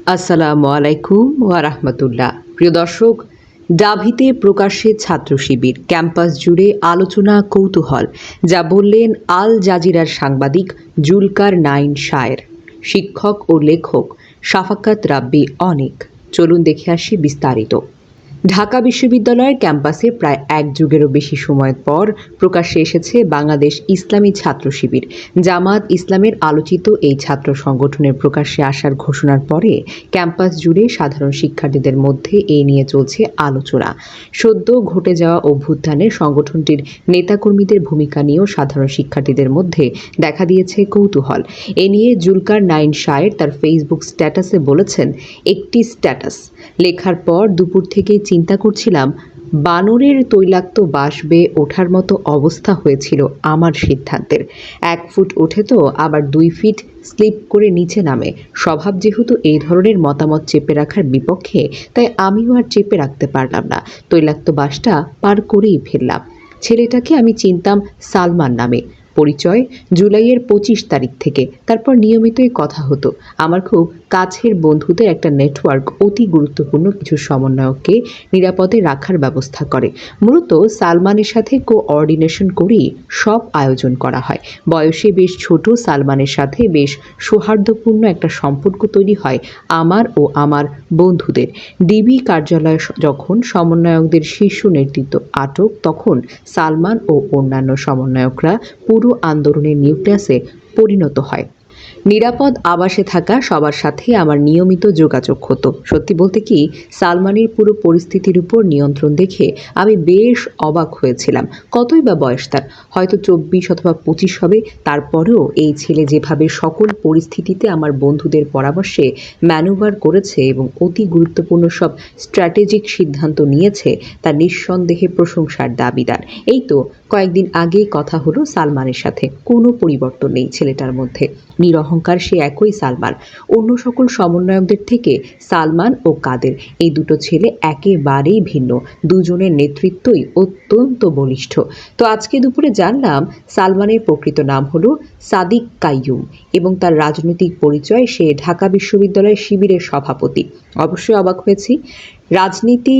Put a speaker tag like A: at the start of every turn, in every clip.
A: আসসালামু আলাইকুম ওয়া রাহমাতুল্লাহ। প্রিয় দর্শক, ডাভিতে প্রকাশ্যে ছাত্র শিবির, ক্যাম্পাস জুড়ে আলোচনা, কৌতূহল। যা বললেন আল জাজিরার সাংবাদিক জুলকার নাইন শায়ের। শিক্ষক ও লেখক শাফাকাত রাব্বি অনেক। চলুন দেখে আসি বিস্তারিত। ঢাকা বিশ্ববিদ্যালয়ের ক্যাম্পাসে প্রায় এক যুগেরও বেশি সময় পর প্রকাশ্যে এসেছে বাংলাদেশ ইসলামী ছাত্র শিবির। জামাত ইসলামের আলোচিত এই ছাত্র সংগঠনের প্রকাশ্যে আসার ঘোষণার পরে ক্যাম্পাস জুড়ে সাধারণ শিক্ষার্থীদের মধ্যে এই নিয়ে চলছে আলোচনা। সদ্য ঘটে যাওয়া অভ্যুত্থানে সংগঠনটির নেতাকর্মীদের ভূমিকা নিয়েও সাধারণ শিক্ষার্থীদের মধ্যে দেখা দিয়েছে কৌতূহল। এ নিয়ে জুলকার নাইন শায়ের তার ফেসবুক স্ট্যাটাসে বলেছেন, একটি স্ট্যাটাস লেখার পর দুপুর থেকেই চিন্তা করছিলাম, বানরের তৈলাক্ত বাঁশ বেয়ে ওঠার মতো অবস্থা হয়েছিল আমার সিদ্ধান্তের। 1 ফুট ওঠে তো আবার 2 ফিট স্লিপ করে নিচে নামে। স্বভাব যেহেতু এই ধরনের মতামত চেপে রাখার বিপক্ষে, তাই আমিও আর চেপে রাখতে পারলাম না। তৈলাক্ত বাঁশটা পার করেই ফেললাম। ছেলেটাকে আমি চিনতাম সালমান নামে। পরিচয় জুলাইয়ের 25 তারিখ থেকে। তারপর নিয়মিতই কথা হতো। আমার খুব কাছের বন্ধুদের একটা নেটওয়ার্ক অতি গুরুত্বপূর্ণ কিছু সমন্বয়ককে নিরাপদে রাখার ব্যবস্থা করে। মূলত সালমানের সাথে কোঅর্ডিনেশন করেই সব আয়োজন করা হয়। বয়সে বেশ ছোট সালমানের সাথে বেশ সৌহার্দ্যপূর্ণ একটা সম্পর্ক তৈরি হয় আমার ও আমার বন্ধুদের। ডিবি কার্যালয়ে যখন সমন্বয়কদের শীর্ষ নেতৃত্ব আটক, তখন সালমান ও অন্যান্য সমন্বয়করা পুরো আন্দোলনের নিউক্লিয়াসে পরিণত হয়। নিরাপদ আবাসে থাকা সবার সাথে আমার নিয়মিত যোগাযোগ হতো। সত্যি বলতে কি, সালমানের পুরো পরিস্থিতির উপর নিয়ন্ত্রণ দেখে আমি বেশ অবাক হয়েছিলাম। কতই বা বয়স তার, হয়তো 24 অথবা 25 হবে। তারপরেও এই ছেলে যেভাবে সকল পরিস্থিতিতে আমার বন্ধুদের পরামর্শে ম্যানুভার করেছে এবং অতি গুরুত্বপূর্ণ সব স্ট্র্যাটেজিক সিদ্ধান্ত নিয়েছে, তা নিঃসন্দেহে প্রশংসার দাবিদার। এই তো কয়েকদিন আগেই কথা হলো সালমানের সাথে। কোনো পরিবর্তন নেই ছেলেটার মধ্যে। নিরহংকার সে একই সালমান। অন্য সকল সমন্বয়কদের থেকে সালমান ও কাদের, এই দুটো ছেলে একেবারেই ভিন্ন। দুজনের নেতৃত্বই অত্যন্ত বলিষ্ঠ। তো আজকে দুপুরে জানলাম সালমানের প্রকৃত নাম হলো সাদিক কাইয়ুম এবং তার রাজনৈতিক পরিচয় সে ঢাকা বিশ্ববিদ্যালয় শিবিরের সভাপতি। অবশ্যই অবাক হয়েছি। রাজনীতি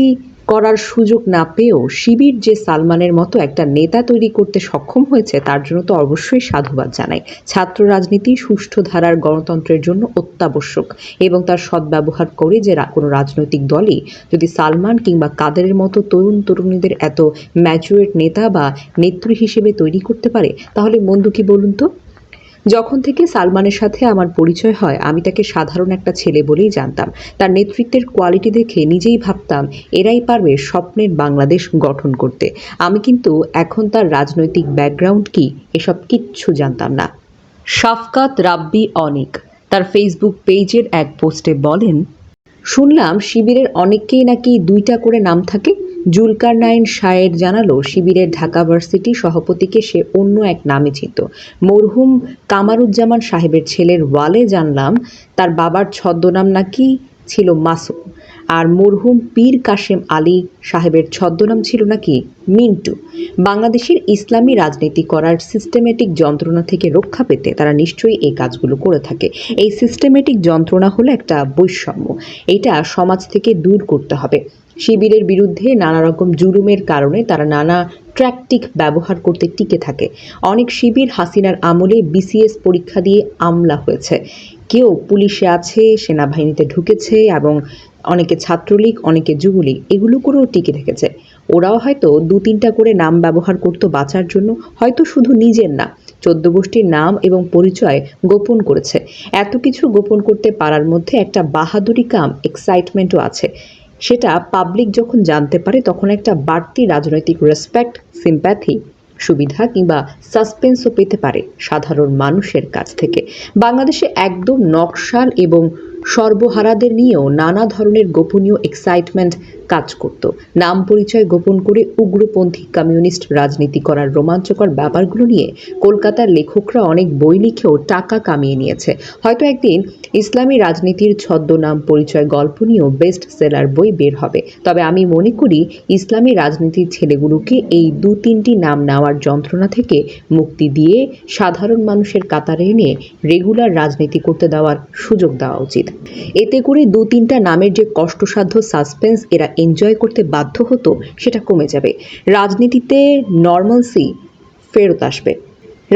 A: করার সুযোগ না পেয়েও শিবির যে সালমানের মতো একটা নেতা তৈরি করতে সক্ষম হয়েছে, তার জন্য তো অবশ্যই সাধুবাদ জানাই। ছাত্র রাজনীতি সুষ্ঠু ধারার গণতন্ত্রের জন্য অত্যাবশ্যক এবং তার সদ্ব্যবহার করে যে কোনো রাজনৈতিক দলই যদি সালমান কিংবা কাদেরের মতো তরুণ তরুণীদের এত ম্যাচুরেট নেতা বা নেত্রী হিসেবে তৈরি করতে পারে, তাহলে মন্দ কি বলুন তো। যখন থেকে সালমানের সাথে আমার পরিচয় হয়, আমি তাকে সাধারণ একটা ছেলে বলেই জানতাম। তার নেতৃত্বের কোয়ালিটি দেখে নিজেই ভাবতাম এরাই পারবে স্বপ্নের বাংলাদেশ গঠন করতে। আমি কিন্তু এখন তার রাজনৈতিক ব্যাকগ্রাউন্ড কি এসব কিচ্ছু জানতাম না। শাফকাত রাব্বি অনেক তার ফেসবুক পেজের এক পোস্টে বলেন, শুনলাম শিবিরের অনেককেই নাকি 2টা করে নাম থাকে। জুলকার নাইন শায়ের জানালো, শিবিরের ঢাকা ভার্সিটি সভাপতিকে সে অন্য এক নামে চিনত। মরহুম কামারুজ্জামান সাহেবের ছেলের ওয়ালে জানলাম তার বাবার ছদ্মনাম নাকি ছিল মাসুম, আর মরহুম পীর কাশেম আলী সাহেবের ছদ্মনাম ছিল নাকি মিন্টু। বাংলাদেশের ইসলামী রাজনীতি করার সিস্টেমেটিক যন্ত্রণা থেকে রক্ষা পেতে তারা নিশ্চয়ই এই কাজগুলো করে থাকে। এই সিস্টেমেটিক যন্ত্রণা হলো একটা বৈষম্য। এটা সমাজ থেকে দূর করতে হবে। শিবিরের বিরুদ্ধে নানা রকম জুলুমের কারণে তারা নানা ট্র্যাকটিক ব্যবহার করতে টিকে থাকে। অনেক শিবির হাসিনার আমলে বিসিএস পরীক্ষা দিয়ে আমলা হয়েছে, কেউ পুলিশে আছে, সেনাবাহিনীতে ঢুকেছে এবং অনেকে ছাত্রলীগ, অনেকে যুবলীগ, এগুলো করেও টিকে থেকেছে। ওরাও হয়তো 2-3টা করে নাম ব্যবহার করতো বাঁচার জন্য, হয়তো শুধু নিজের না, 14 গোষ্ঠীর নাম এবং পরিচয় গোপন করেছে। এত কিছু গোপন করতে পারার মধ্যে একটা বাহাদুরি কাম এক্সাইটমেন্টও আছে। সেটা পাবলিক যখন জানতে পারে, তখন একটা বাড়তি রাজনৈতিক রেসপেক্ট, সিম্প্যাথি, সুবিধা কিংবা সাসপেন্সও পেতে পারে সাধারণ মানুষের কাছ থেকে। বাংলাদেশে একদম নকশাল এবং সর্বহারাদের নিয়েও নানা ধরনের গোপনীয় এক্সাইটমেন্ট কাজ করত। নাম পরিচয় গোপন করে উগ্রপন্থী কমিউনিস্ট রাজনীতি করার রোমাঞ্চকর ব্যাপারগুলো নিয়ে কলকাতার লেখকরা অনেক বই লিখেও টাকা কামিয়ে নিয়েছে। হয়তো একদিন ইসলামী রাজনীতির ছদ্মনাম পরিচয় গল্প নিয়েও বেস্ট সেলার বই বের হবে। তবে আমি মনে করি ইসলামী রাজনীতির ছেলেগুলোকে এই 2-3টি নাম নেওয়ার যন্ত্রণা থেকে মুক্তি দিয়ে সাধারণ মানুষের কাতারে এনে রেগুলার রাজনীতি করতে দেওয়ার সুযোগ দেওয়া উচিত। এতে করে 2-3টা নামের যে কষ্টসাধ্য সাসপেন্স এরা এনজয় করতে বাধ্য হতো সেটা কমে যাবে। রাজনীতিতে নর্মালসি ফেরত আসবে।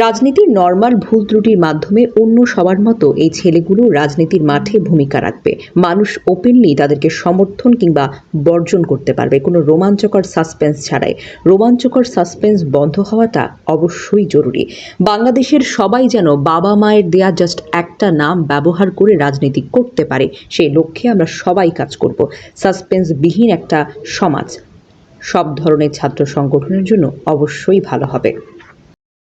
A: রাজনীতির নর্মাল ভুল ত্রুটির মাধ্যমে অন্য সবার মতো এই ছেলেগুলো রাজনীতির মাঠে ভূমিকা রাখবে। মানুষ ওপেনলি তাদেরকে সমর্থন কিংবা বর্জন করতে পারবে কোনো রোমাঞ্চকর সাসপেন্স ছাড়াই। রোমাঞ্চকর সাসপেন্স বন্ধ হওয়াটা অবশ্যই জরুরি। বাংলাদেশের সবাই যেন বাবা মায়ের দেয়া জাস্ট একটা নাম ব্যবহার করে রাজনীতি করতে পারে, সেই লক্ষ্যে আমরা সবাই কাজ করব। সাসপেন্সবিহীন একটা সমাজ সব ধরনের ছাত্র সংগঠনের জন্য অবশ্যই ভালো হবে।